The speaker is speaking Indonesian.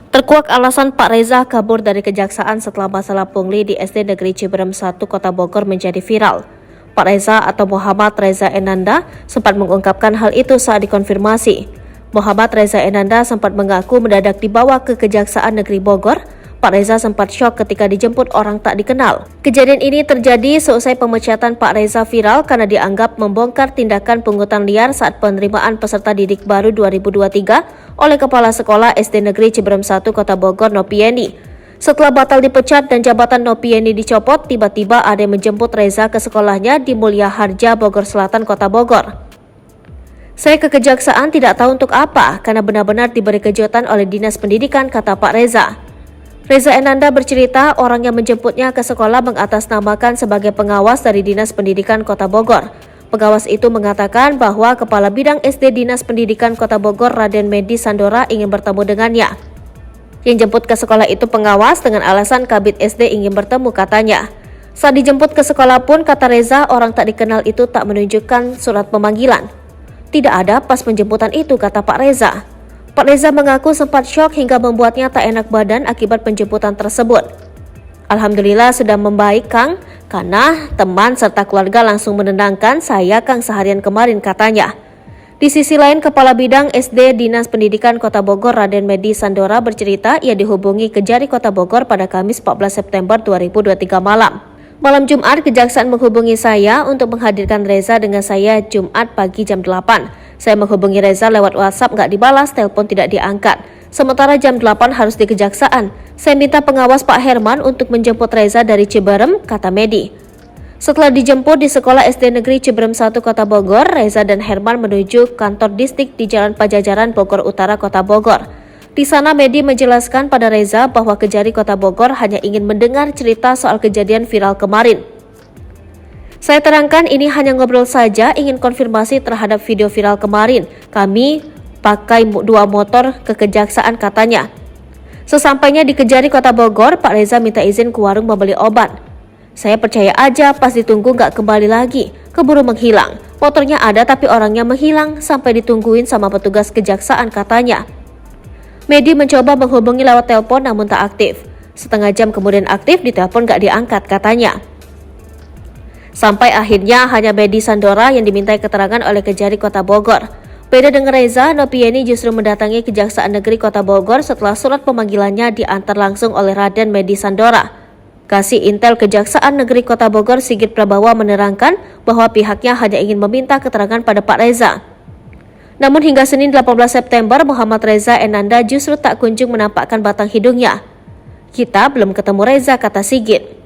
Terkuak alasan Pak Reza kabur dari kejaksaan setelah masalah pungli di SD Negeri Ciberem 1 Kota Bogor menjadi viral. Pak Reza atau Muhammad Reza Enanda sempat mengungkapkan hal itu saat dikonfirmasi. Muhammad Reza Enanda sempat mengaku mendadak dibawa ke Kejaksaan Negeri Bogor. Pak Reza sempat syok ketika dijemput orang tak dikenal. Kejadian ini terjadi seusai pemecatan Pak Reza viral karena dianggap membongkar tindakan pungutan liar saat penerimaan peserta didik baru 2023 oleh Kepala Sekolah SD Negeri Ciberem 1 Kota Bogor Nopieni. Setelah batal dipecat dan jabatan Nopieni dicopot, tiba-tiba ada yang menjemput Reza ke sekolahnya di Mulia Harja, Bogor Selatan, Kota Bogor. Saya ke kejaksaan tidak tahu untuk apa, karena benar-benar diberi kejutan oleh Dinas Pendidikan, kata Pak Reza. Reza Enanda bercerita orang yang menjemputnya ke sekolah mengatasnamakan sebagai pengawas dari Dinas Pendidikan Kota Bogor. Pengawas itu mengatakan bahwa Kepala Bidang SD Dinas Pendidikan Kota Bogor Raden Medi Sandora ingin bertemu dengannya. Yang jemput ke sekolah itu pengawas dengan alasan Kabid SD ingin bertemu katanya. Saat dijemput ke sekolah pun, kata Reza, orang tak dikenal itu tak menunjukkan surat pemanggilan. Tidak ada pas penjemputan itu, kata Pak Reza. Pak Reza mengaku sempat syok hingga membuatnya tak enak badan akibat penjemputan tersebut. Alhamdulillah sudah membaik Kang, karena teman serta keluarga langsung menenangkan saya Kang seharian kemarin, katanya. Di sisi lain, Kepala Bidang SD Dinas Pendidikan Kota Bogor Raden Medi Sandora bercerita ia dihubungi Kejari Kota Bogor pada Kamis 14 September 2023 malam. Malam Jumat, Kejaksaan menghubungi saya untuk menghadirkan Reza dengan saya Jumat pagi jam 8. Saya menghubungi Reza lewat WhatsApp nggak dibalas, telepon tidak diangkat. Sementara jam 8 harus di Kejaksaan. Saya minta pengawas Pak Herman untuk menjemput Reza dari Ciberem, kata Medi. Setelah dijemput di sekolah SD Negeri Ciberem 1 Kota Bogor, Reza dan Herman menuju kantor distrik di Jalan Pajajaran Bogor Utara Kota Bogor. Di sana Medi menjelaskan pada Reza bahwa Kejari Kota Bogor hanya ingin mendengar cerita soal kejadian viral kemarin. Saya terangkan ini hanya ngobrol saja, ingin konfirmasi terhadap video viral kemarin. Kami pakai 2 motor ke kejaksaan, katanya. Sesampainya di Kejari Kota Bogor, Pak Reza minta izin ke warung membeli obat. Saya percaya aja, pas ditunggu gak kembali lagi, keburu menghilang. Motornya ada tapi orangnya menghilang sampai ditungguin sama petugas kejaksaan, katanya. Medi mencoba menghubungi lewat telepon namun tak aktif. Setengah jam kemudian aktif, ditelepon gak diangkat, katanya. Sampai akhirnya hanya Medi Sandora yang dimintai keterangan oleh Kejari Kota Bogor. Beda dengan Reza, Nopieni justru mendatangi Kejaksaan Negeri Kota Bogor setelah surat pemanggilannya diantar langsung oleh Raden Medi Sandora. Kasih Intel Kejaksaan Negeri Kota Bogor Sigit Prabawa menerangkan bahwa pihaknya hanya ingin meminta keterangan pada Pak Reza. Namun hingga Senin 18 September, Muhammad Reza Enanda justru tak kunjung menampakkan batang hidungnya. Kita belum ketemu Reza, kata Sigit.